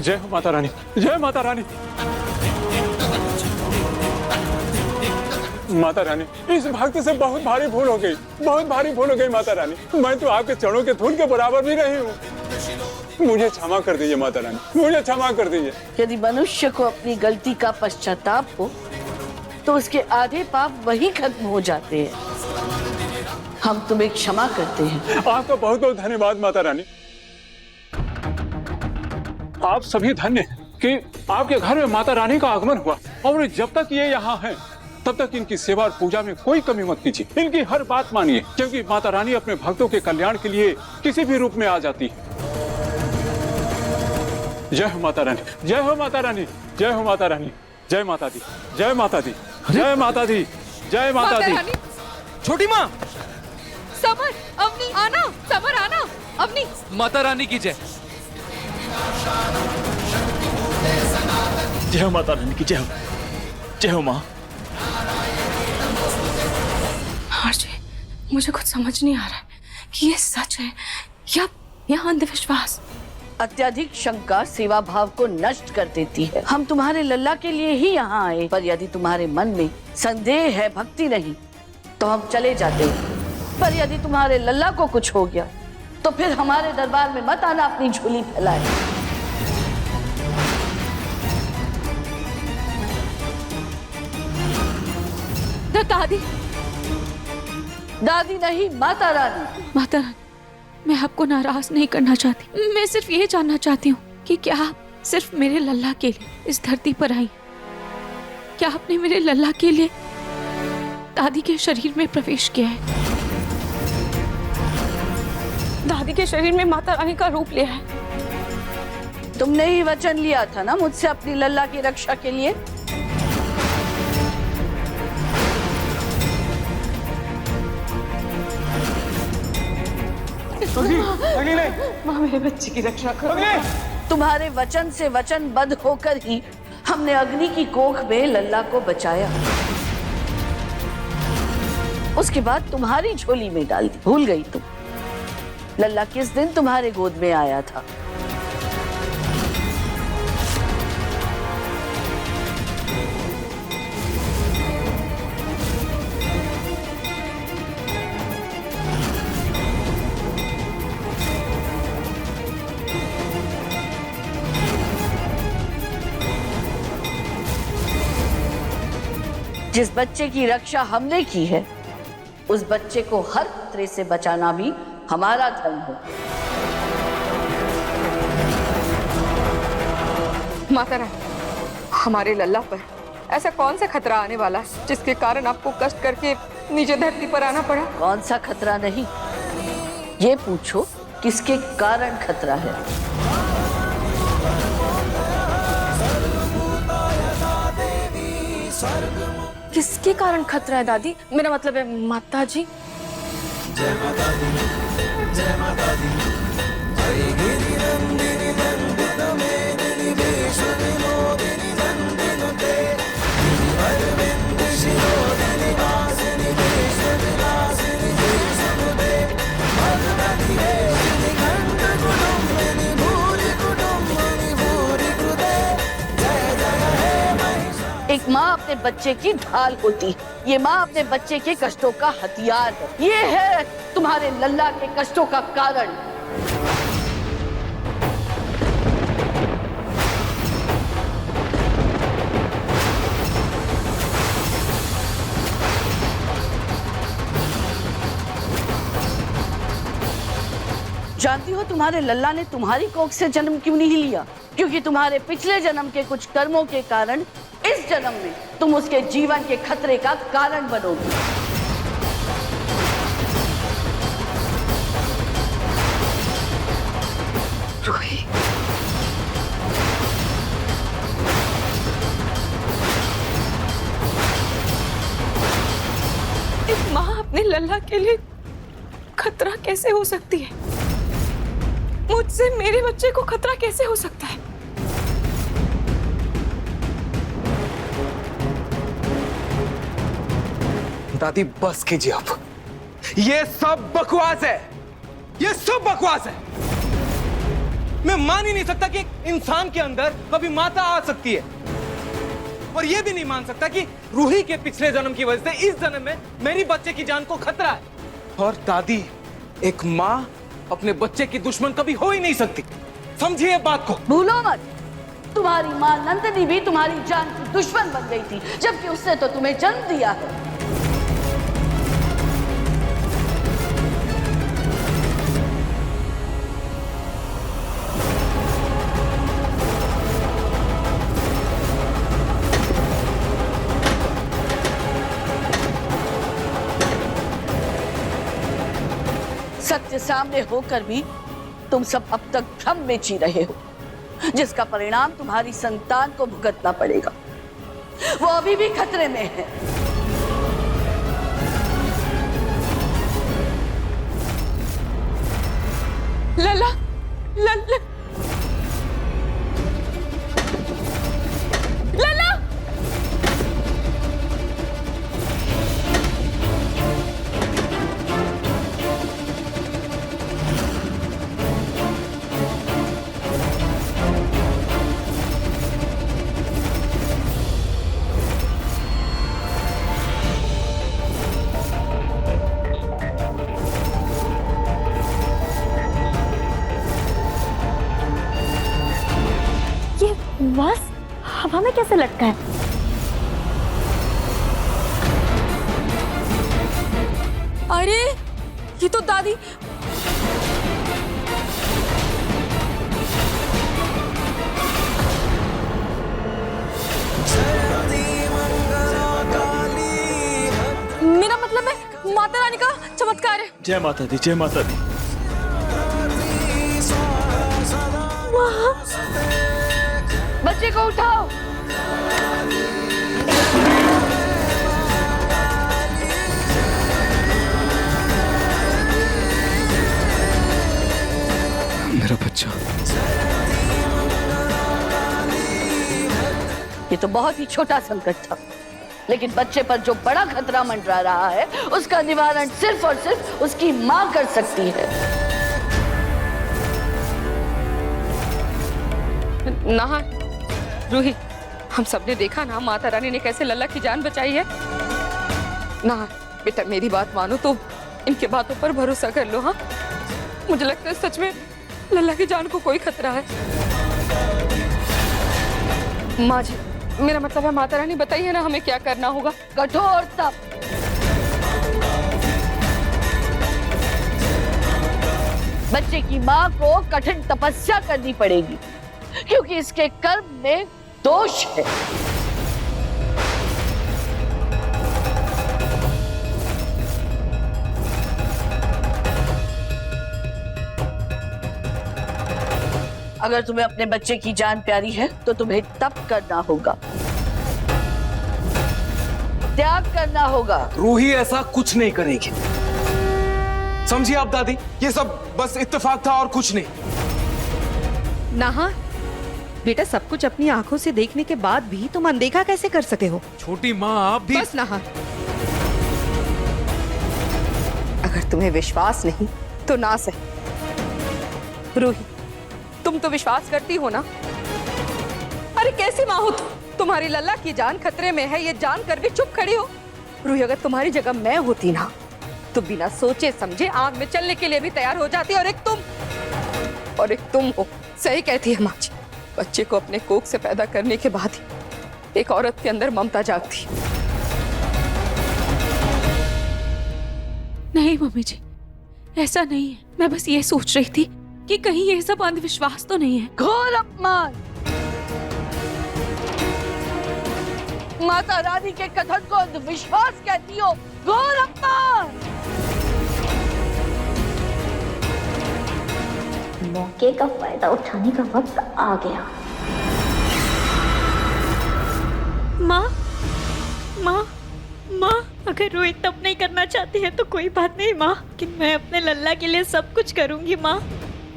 जय हो माता रानी, जय माता रानी। माता रानी, इस भक्त से बहुत भारी भूल हो गई, बहुत भारी भूल हो गई माता रानी। मैं तो आपके चरणों के धूल के बराबर भी नहीं हूँ। मुझे क्षमा कर दीजिए माता रानी, मुझे क्षमा कर दीजिए। यदि मनुष्य को अपनी गलती का पश्चाताप हो तो उसके आधे पाप वही खत्म हो जाते हैं। हम तुम्हें क्षमा करते हैं। आपका बहुत बहुत धन्यवाद माता रानी। आप सभी धन्य हैं कि आपके घर में माता रानी का आगमन हुआ, और जब तक ये यहाँ हैं तब तक इनकी सेवा और पूजा में कोई कमी मत कीजिए। इनकी हर बात मानिए, क्योंकि माता रानी अपने भक्तों के कल्याण के लिए किसी भी रूप में आ जाती है। जय हो माता रानी, जय हो माता रानी, जय हो माता रानी। जय माता दी, जय माता दी, जय माता दी, जय माता दी। छोटी माँ, समर, अवनी आना, समर आना, अवनी। माता रानी की जय। जय हो माता रानी की जय हो। जय हो माँ। आरजे, मुझे कुछ समझ नहीं आ रहा है कि ये सच है या यह अंधविश्वास। अत्यधिक शंका सेवा भाव को नष्ट कर देती है। हम तुम्हारे लल्ला के लिए ही यहाँ आए, पर यदि तुम्हारे मन में संदेह है, भक्ति नहीं, तो हम चले जाते हैं। पर यदि तुम्हारे लल्ला को कुछ हो गया तो फिर हमारे दरबार में मत आना अपनी झोली फैलाए। दादी, दादी नहीं, माता रानी। माता रानी, मैं आपको नाराज नहीं करना चाहती। मैं सिर्फ ये जानना चाहती हूँ कि क्या आप सिर्फ मेरे लल्ला के लिए इस धरती पर आई? क्या आपने मेरे लल्ला के लिए दादी के शरीर में प्रवेश किया है? दादी के शरीर में माता रानी का रूप लिया है। तुमने ही वचन लिया था ना मुझसे अपनी लल्ला की रक्षा के लिए। माँ, मेरे बच्चे की रक्षा करो। तुम्हारे वचन से वचनबद्ध होकर ही हमने अग्नि की कोख में लल्ला को बचाया, उसके बाद तुम्हारी झोली में डाल दी। भूल गई तुम? लल्ला किस दिन तुम्हारे गोद में आया था? जिस बच्चे की रक्षा हमने की है, उस बच्चे को हर खतरे से बचाना भी हमारा धर्म है। माता रानी, हमारे लल्ला पर ऐसा कौन सा खतरा आने वाला है जिसके कारण आपको कष्ट करके नीचे धरती पर आना पड़ा? कौन सा खतरा नहीं, ये पूछो किसके कारण खतरा है। किसके कारण खतरा है दादी? मेरा मतलब है माता जी। जय माता दी, जय माता दी, जय गिरि नंदिनी नंदित मेदिनी वेश विनोदिनी नंदिनुते, अरविंद शिरोदिनी वासिनी वेश विलासिनी देशनुते, मधुमति वेशिनी कंठ कुटुंबिनी भूरि कुटुंबिनी भूरि कृते, जय जय हे महिषा। एक माँ अपने बच्चे की ढाल होती, ये माँ अपने बच्चे के कष्टों का हथियार है। ये है तुम्हारे लल्ला के कष्टों का कारण। जानती हो तुम्हारे लल्ला ने तुम्हारी कोख से जन्म क्यों नहीं लिया? क्योंकि तुम्हारे पिछले जन्म के कुछ कर्मों के कारण इस जन्म में तुम उसके जीवन के खतरे का कारण बनोगी। रोही, एक माँ अपने लल्ला के लिए खतरा कैसे हो सकती है? मुझसे मेरे बच्चे को खतरा कैसे हो सकता है? दादी बस कीजिए अब। ये सब बकवास है, ये सब बकवास है। मैं मान ही नहीं सकता कि एक इंसान के अंदर कभी माता आ सकती है, और ये भी नहीं मान सकता कि रूही के पिछले जन्म की वजह से इस जन्म में मेरी बच्चे की जान को खतरा है। और दादी, एक माँ अपने बच्चे की दुश्मन कभी हो ही नहीं सकती, समझिए बात को। भूलो मत, तुम्हारी माँ नंदिनी भी तुम्हारी जान की दुश्मन बन गई थी, जबकि उसने तो तुम्हें जन्म दिया है। सत्य सामने होकर भी तुम सब अब तक भ्रम में जी रहे हो, जिसका परिणाम तुम्हारी संतान को भुगतना पड़ेगा। वो अभी भी खतरे में है। लल्ला, लल्ला, लल्ला, बस हवा में कैसे लटका है? अरे ये तो दादी। मेरा मतलब है माता रानी का चमत्कार है। जय माता दी, जय माता दी। बच्चे को उठाओ। मेरा बच्चा। ये तो बहुत ही छोटा संकट था, लेकिन बच्चे पर जो बड़ा खतरा मंडरा रहा है, उसका निवारण सिर्फ और सिर्फ उसकी माँ कर सकती है। ना रूही, हम सबने देखा ना माता रानी ने कैसे लल्ला की जान बचाई है। ना बेटा, मेरी बात मानो तो इनके बातों पर भरोसा कर लो। हाँ, मुझे लगता है सच में लल्ला की जान को कोई खतरा है। माँ जी, मेरा मतलब है माता रानी बताइए ना हमें क्या करना होगा। कठोर तप, बच्चे की माँ को कठिन तपस्या करनी पड़ेगी, क्योंकि इसके कर्म में दोष है। अगर तुम्हें अपने बच्चे की जान प्यारी है तो तुम्हें तप करना होगा, त्याग करना होगा। रूही ऐसा कुछ नहीं करेगी, समझिए आप दादी। ये सब बस इत्तेफाक था और कुछ नहीं। ना बेटा, सब कुछ अपनी आंखों से देखने के बाद भी तुम अनदेखा कैसे कर सकते हो? छोटी माँ आप भी। बस ना, अगर तुम्हें विश्वास नहीं तो ना सही। रूही, तुम तो विश्वास करती हो ना? अरे कैसी माँ हो तुम? तुम्हारी लल्ला की जान खतरे में है ये जानकर भी चुप खड़ी हो। रूही, अगर तुम्हारी जगह मैं होती ना तो बिना सोचे समझे आग में चलने के लिए भी तैयार हो जाती। और एक तुम हो। सही कहती है माँ जी, बच्चे को अपने कोख से पैदा करने के बाद ही एक औरत के अंदर ममता जागती। नहीं मम्मी जी, ऐसा नहीं है। मैं बस ये सोच रही थी कि कहीं ये सब अंधविश्वास तो नहीं है। घोर अपमान! माता रानी के कथन को अंधविश्वास कहती हो? घोर अपमान! मौके का फायदा उठाने का वक्त आ गया। माँ, माँ, माँ, अगर रोहित तब नहीं करना चाहती है तो कोई बात नहीं माँ, कि मैं अपने लल्ला के लिए सब कुछ करूंगी माँ।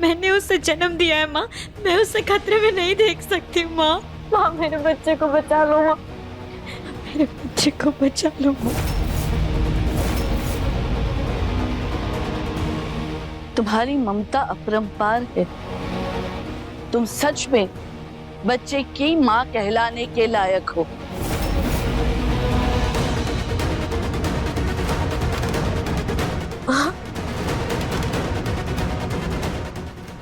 मैंने उसे जन्म दिया है माँ, मैं उसे खतरे में नहीं देख सकती माँ। माँ, मेरे बच्चे को बचा लो माँ, मेरे बच्चे को बचा लो माँ। तुम्हारी ममता अपरंपार है, तुम सच में बच्चे की माँ कहलाने के लायक हो।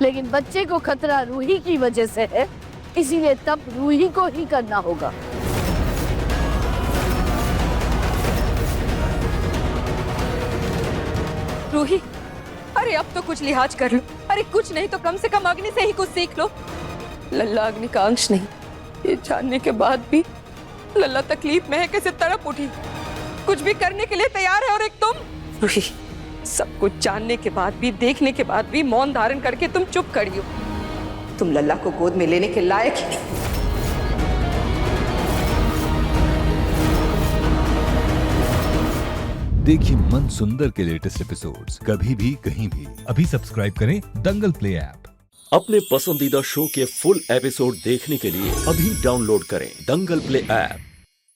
लेकिन बच्चे को खतरा रूही की वजह से है, इसीलिए तब रूही को ही करना होगा। रूही, अरे अब तो कुछ लिहाज कर लो। अरे कुछ नहीं तो कम से कम अग्नि से ही कुछ सीख लो। लल्ला अग्नि का अंश नहीं, ये जानने के बाद भी लल्ला तकलीफ में है, कैसे तड़प उठी, कुछ भी करने के लिए तैयार है। और एक तुम रूही, सब कुछ जानने के बाद भी, देखने के बाद भी मौन धारण करके तुम चुप खड़ी हो। तुम लल्ला को गोद में लेने के लायक ही नहीं। देखिए मन सुंदर के लेटेस्ट एपिसोड्स कभी भी कहीं भी। अभी सब्सक्राइब करें दंगल प्ले ऐप। अपने पसंदीदा शो के फुल एपिसोड देखने के लिए अभी डाउनलोड करें दंगल प्ले ऐप।